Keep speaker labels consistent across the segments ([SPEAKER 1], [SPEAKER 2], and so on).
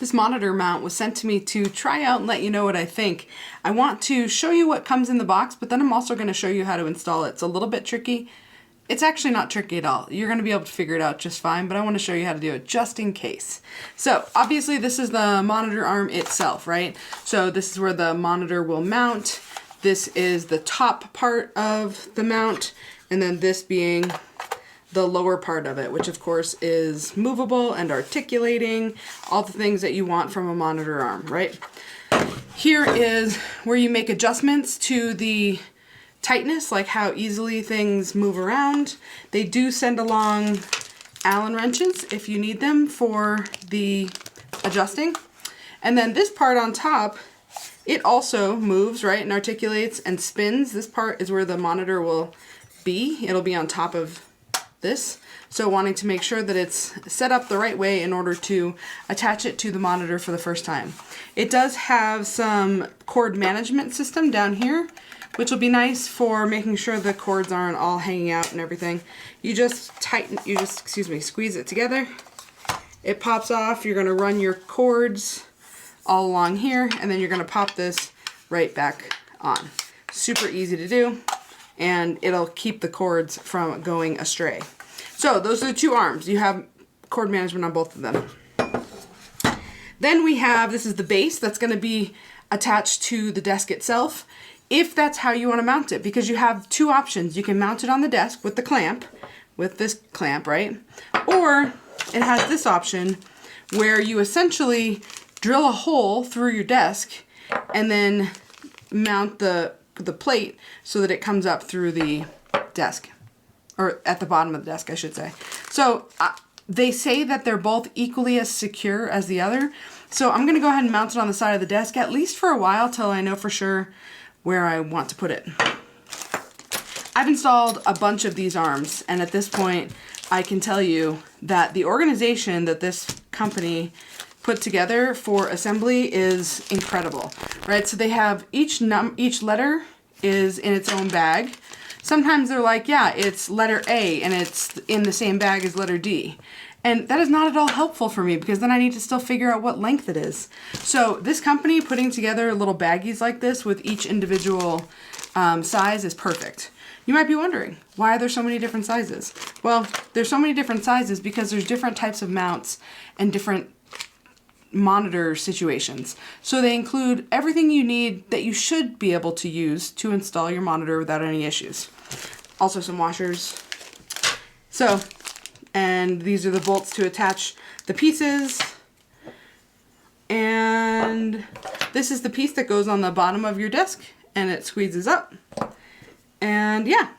[SPEAKER 1] This monitor mount was sent to me to try out and let you know what I think. I want to show you what comes in the box, but then I'm also going to show you how to install it. It's a little bit tricky. It's actually not tricky at all. You're going to be able to figure it out just fine, but I want to show you how to do it just in case. So obviously this is the monitor arm itself, right? So this is where the monitor will mount. This is the top part of the mount, and then this being the lower part of it, which of course is movable and articulating, all the things that you want from a monitor arm, right? Here is where you make adjustments to the tightness, like how easily things move around. They do send along Allen wrenches if you need them for the adjusting. And then this part on top, it also moves, right, and articulates and spins. This part is where the monitor will be. It'll be on top of this. So wanting to make sure that it's set up the right way in order to attach it to the monitor for the first time. It does have some cord management system down here, which will be nice for making sure the cords aren't all hanging out and everything. You just squeeze it together. It pops off. You're gonna run your cords all along here, and then you're gonna pop this right back on. Super easy to do, and it'll keep the cords from going astray. So those are the two arms. You have cord management on both of them. Then we have, this is the base that's gonna be attached to the desk itself, if that's how you wanna mount it, because you have two options. You can mount it on the desk with the clamp, with this clamp, right? Or it has this option where you essentially drill a hole through your desk and then mount the plate so that it comes up through the desk, or at the bottom of the desk, I should say. So they say that they're both equally as secure as the other. So I'm gonna go ahead and mount it on the side of the desk, at least for a while, till I know for sure where I want to put it. I've installed a bunch of these arms, and at this point, I can tell you that the organization that this company put together for assembly is incredible, right? So they have each letter is in its own bag. Sometimes they're like, yeah, it's letter A and it's in the same bag as letter D. And that is not at all helpful for me, because then I need to still figure out what length it is. So this company putting together little baggies like this with each individual size is perfect. You might be wondering, why are there so many different sizes? Well, there's so many different sizes because there's different types of mounts and different monitor situations. So they include everything you need that you should be able to use to install your monitor without any issues. Also some washers. So, and these are the bolts to attach the pieces. And this is the piece that goes on the bottom of your desk and it squeezes up. And yeah,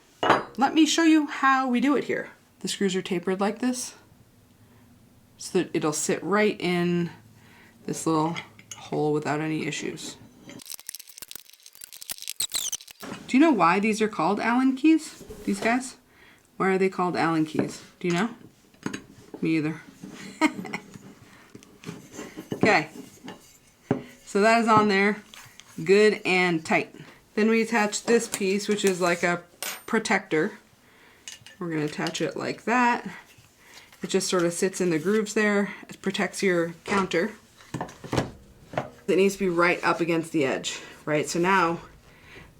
[SPEAKER 1] let me show you how we do it here. The screws are tapered like this so that it'll sit right in this little hole without any issues. Do you know why these are called Allen keys? These guys? Why are they called Allen keys? Do you know? Me either. Okay. So that is on there, good and tight. Then we attach this piece, which is like a protector. We're gonna attach it like that. It just sort of sits in the grooves there. It protects your counter. It needs to be right up against the edge, right? So now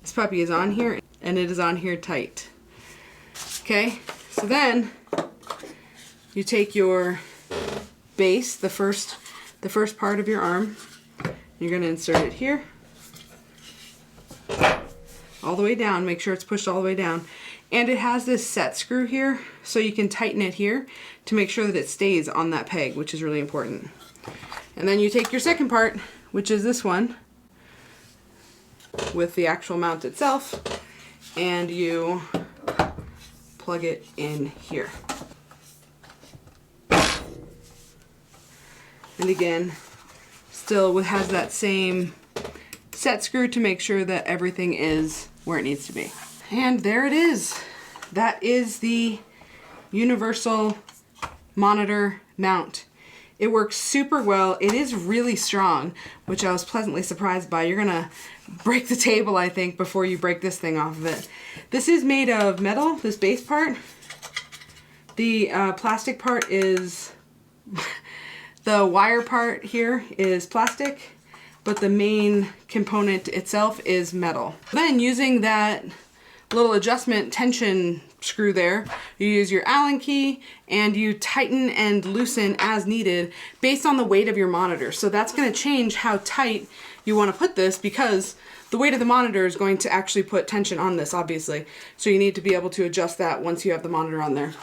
[SPEAKER 1] this puppy is on here and it is on here tight. Okay, so then you take your base, the first part of your arm, you're gonna insert it here, all the way down, make sure it's pushed all the way down. And it has this set screw here, so you can tighten it here to make sure that it stays on that peg, which is really important. And then you take your second part, which is this one, with the actual mount itself, and you plug it in here. And again, still has that same set screw to make sure that everything is where it needs to be. And there it is. That is the universal monitor mount. It works super well. It is really strong, which I was pleasantly surprised by. You're gonna break the table, I think, before you break this thing off of it. This is made of metal, this base part. The plastic part is The wire part here is plastic, but the main component itself is metal. Then using that little adjustment tension screw there, you use your Allen key and you tighten and loosen as needed based on the weight of your monitor. So that's going to change how tight you want to put this, because the weight of the monitor is going to actually put tension on this, obviously. So you need to be able to adjust that once you have the monitor on there.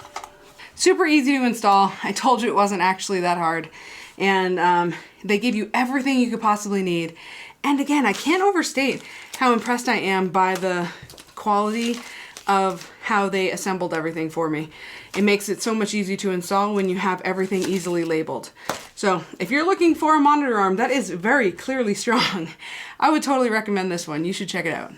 [SPEAKER 1] Super easy to install. I told you it wasn't actually that hard. And they give you everything you could possibly need. And again, I can't overstate how impressed I am by the quality of how they assembled everything for me. It makes it so much easier to install when you have everything easily labeled. So if you're looking for a monitor arm that is very clearly strong, I would totally recommend this one. You should check it out.